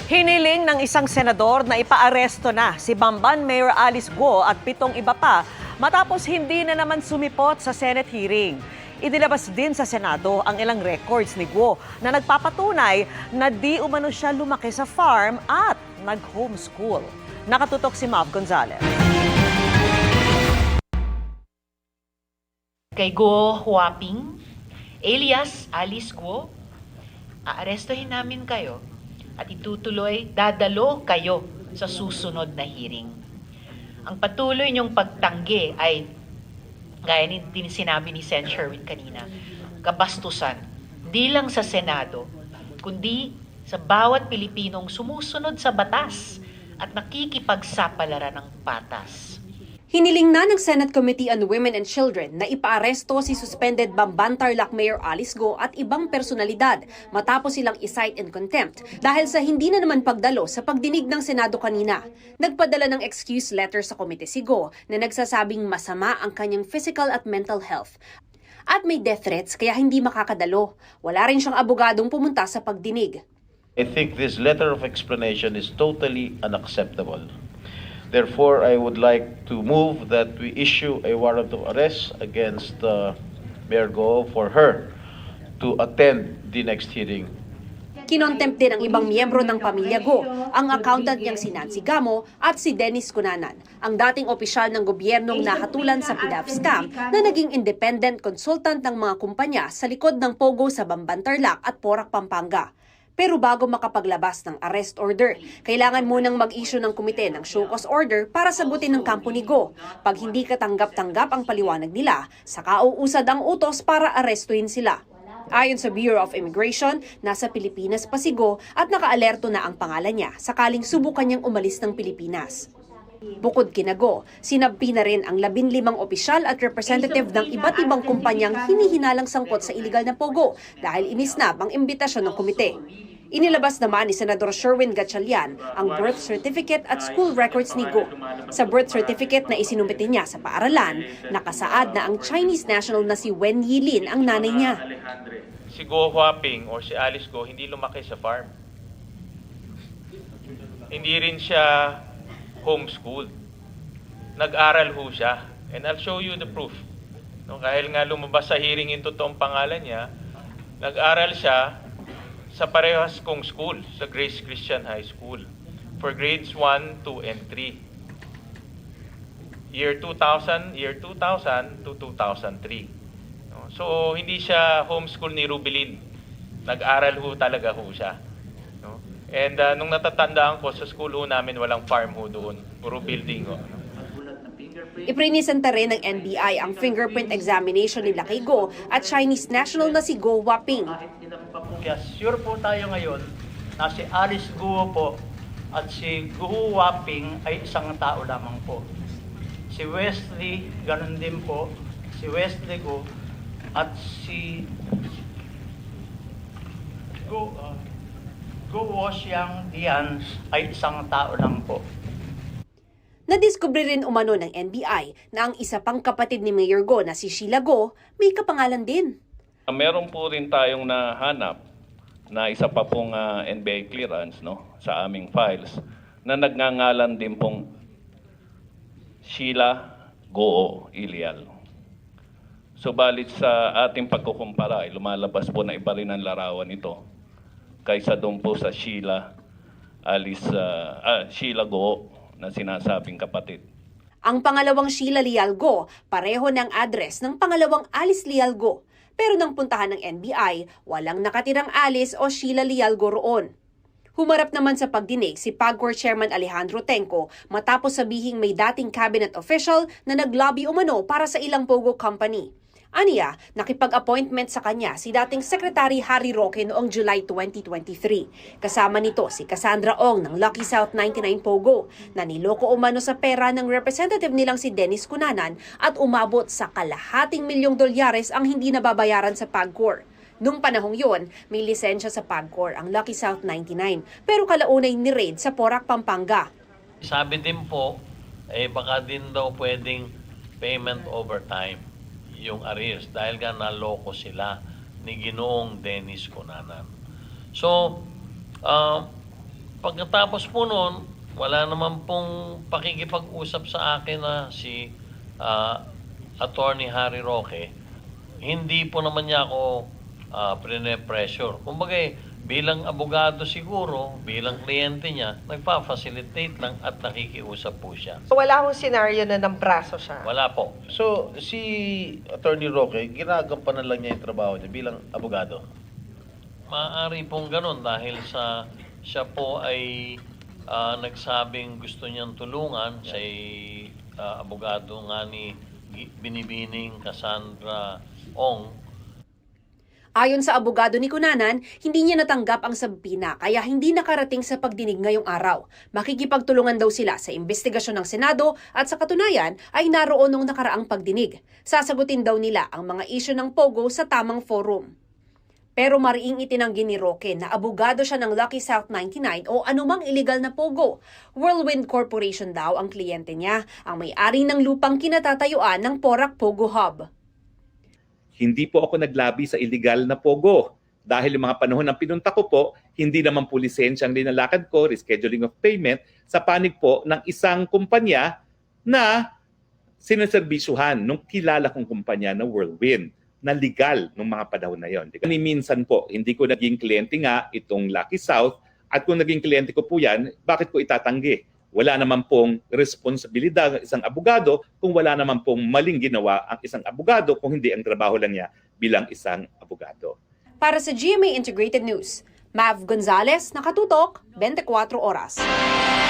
Hiniling ng isang senador na ipaaresto na si Bamban Mayor Alice Guo at 7 iba pa matapos hindi na naman sumipot sa Senate hearing. Inilabas din sa Senado ang ilang records ni Guo na nagpapatunay na di umano siya lumaki sa farm at nag-homeschool. Nakatutok si Mav Gonzalez. Kay Guo Huaping, alias Alice Guo, aarestohin namin kayo at dadalo kayo sa susunod na hearing. Ang patuloy niyong pagtanggi ay, gaya din sinabi ni Sen. Sherwin kanina, kabastusan, di lang sa Senado, kundi sa bawat Pilipinong sumusunod sa batas at nakikipagsapalaran ng patas. Hiniling na ng Senate Committee on Women and Children na ipaaresto si suspended Bamban Tarlac Mayor Alice Guo at ibang personalidad matapos silang isight in contempt dahil sa hindi na naman pagdalo sa pagdinig ng Senado kanina. Nagpadala ng excuse letter sa komite si Guo na nagsasabing masama ang kanyang physical at mental health. At may death threats kaya hindi makakadalo. Wala rin siyang abogadong pumunta sa pagdinig. I think this letter of explanation is totally unacceptable. Therefore, I would like to move that we issue a warrant of arrest against Mayor Guo for her to attend the next hearing. Kinontempt din ang ibang miyembro ng pamilya Guo, ang accountant niyang si Nancy Gamo at si Dennis Cunanan, ang dating opisyal ng gobyernong nahatulan sa PDAF scam na naging independent consultant ng mga kumpanya sa likod ng Pogo sa Bamban Tarlac at Porac, Pampanga. Pero bago makapaglabas ng arrest order, kailangan munang mag-issue ng komite ng show cause order para sagutin ng kampo ni Guo. Pag hindi katanggap-tanggap ang paliwanag nila, saka uusad ang utos para arestuhin sila. Ayon sa Bureau of Immigration, nasa Pilipinas pa si Guo at nakaalerto na ang pangalan niya sakaling subukan niyang umalis ng Pilipinas. Bukod kina Guo, sinabpi na rin ang 15 opisyal at representative ng iba't ibang kumpanyang hinihinalang sangkot sa iligal na Pogo dahil inisnab ang imbitasyon ng komite. Inilabas naman ni Senador Sherwin Gatchalian ang birth certificate at school records ni Guo. Sa birth certificate na isinumbiti niya sa paaralan, nakasaad na ang Chinese national na si Wen Yilin ang nanay niya. Si Guo Huaping or si Alice Guo hindi lumaki sa farm. Hindi rin siya homeschooled. Nag-aral ho siya. And I'll show you the proof. No, dahil nga lumabas sa hearing yung totoong pangalan niya, nag-aral siya sa parehas kong school, sa Grace Christian High School, for grades 1, 2, and 3. Year 2000 to 2003. No, so, hindi siya homeschool ni Rubilin. Nag-aral ho talaga ho siya. No? And nung natatandaan ko, sa school ho namin walang farm ho doon. Puro building ho. Iprinisenta rin ng NBI ang fingerprint examination nila kay Guo at Chinese national na si Guo Huaping. Kaya sure po tayo ngayon na si Alice Guo po at si Guo Huaping ay isang tao lamang po. Si Wesley, ganun din po. Si Wesley Guo at si Guo Xiang Dian ay isang tao lang po. Nadiskubre rin umano ng NBI na ang isa pang kapatid ni Mayor Guo na si Sheila Guo may kapangalan din. Meron po rin tayong nahanap na isa pa pong NBI clearance sa aming files na nagngangalan din pong Sheila Guo Ilial. Subalit sa ating pagkukumpara ay lumalabas po na iba rin ang larawan nito kaysa doon po sa Sheila Guo na sinasabing kapatid. Ang pangalawang Sheila Lial Guo, pareho ng address ng pangalawang Alice Lial Guo. Pero nang puntahan ng NBI, walang nakatirang Alice o Sheila Lial Guo roon. Humarap naman sa pagdinig si PAGCOR Chairman Alejandro Tenco matapos sabihing may dating cabinet official na naglobby umano para sa ilang Pogo company. Aniya, nakipag-appointment sa kanya si dating Secretary Harry Roque noong July 2023. Kasama nito si Cassandra Ong ng Lucky South 99 Pogo na niloko umano sa pera ng representative nilang si Dennis Cunanan at umabot sa $250,000 ang hindi nababayaran sa PAGCOR. Noong panahong yon, may lisensya sa PAGCOR ang Lucky South 99 pero kalaunay ni-raid sa Porac, Pampanga. Sabi din po, baka din daw pwedeng payment over time yung arrears dahil nga naloko sila ni Ginoong Dennis Cunanan. So, Pagkatapos po noon, wala naman pong pakikipag-usap sa akin na si Attorney Harry Roque. Hindi po naman niya ako pressure. Kumbaga bilang abogado siguro, bilang kliyente niya, nagpa-facilitate lang at nakikiusap po siya. So wala akong senaryo na ng braso siya. Wala po. So, si Attorney Roque, ginagampanan lang niya yung trabaho niya bilang abogado. Maaari pong ganun dahil siya po ay nagsabing gusto niyang tulungan. Siya ay abogado nga ni Binibining Cassandra Ong. Ayon sa abogado ni Cunanan, hindi niya natanggap ang sabina kaya hindi nakarating sa pagdinig ngayong araw. Makikipagtulungan daw sila sa investigasyon ng Senado at sa katunayan ay naroon nung nakaraang pagdinig. Sasagutin daw nila ang mga isyu ng Pogo sa tamang forum. Pero mariing itinanggi ni Roque na abogado siya ng Lucky South 99 o anumang illegal na Pogo. Whirlwind Corporation daw ang kliyente niya, ang may-ari ng lupang kinatatayuan ng Porac Pogo Hub. Hindi po ako naglabi sa illegal na Pogo. Dahil yung mga panahon ng pinunta ko po, hindi naman po lisensya ang linalakad ko, rescheduling of payment, sa panig po ng isang kumpanya na sineserbisyuhan nung kilala kong kumpanya na Whirlwind, na legal nung mga panahon na yon. Ni minsan po, hindi ko naging kliyente nga itong Lucky South, at kung naging kliyente ko po yan, bakit ko itatanggi? Wala naman pong responsibilidad ng isang abogado kung wala naman pong maling ginawa ang isang abogado kung hindi ang trabaho lang niya bilang isang abogado. Para sa GMA Integrated News, Mav Gonzalez, Nakatutok, 24 Oras.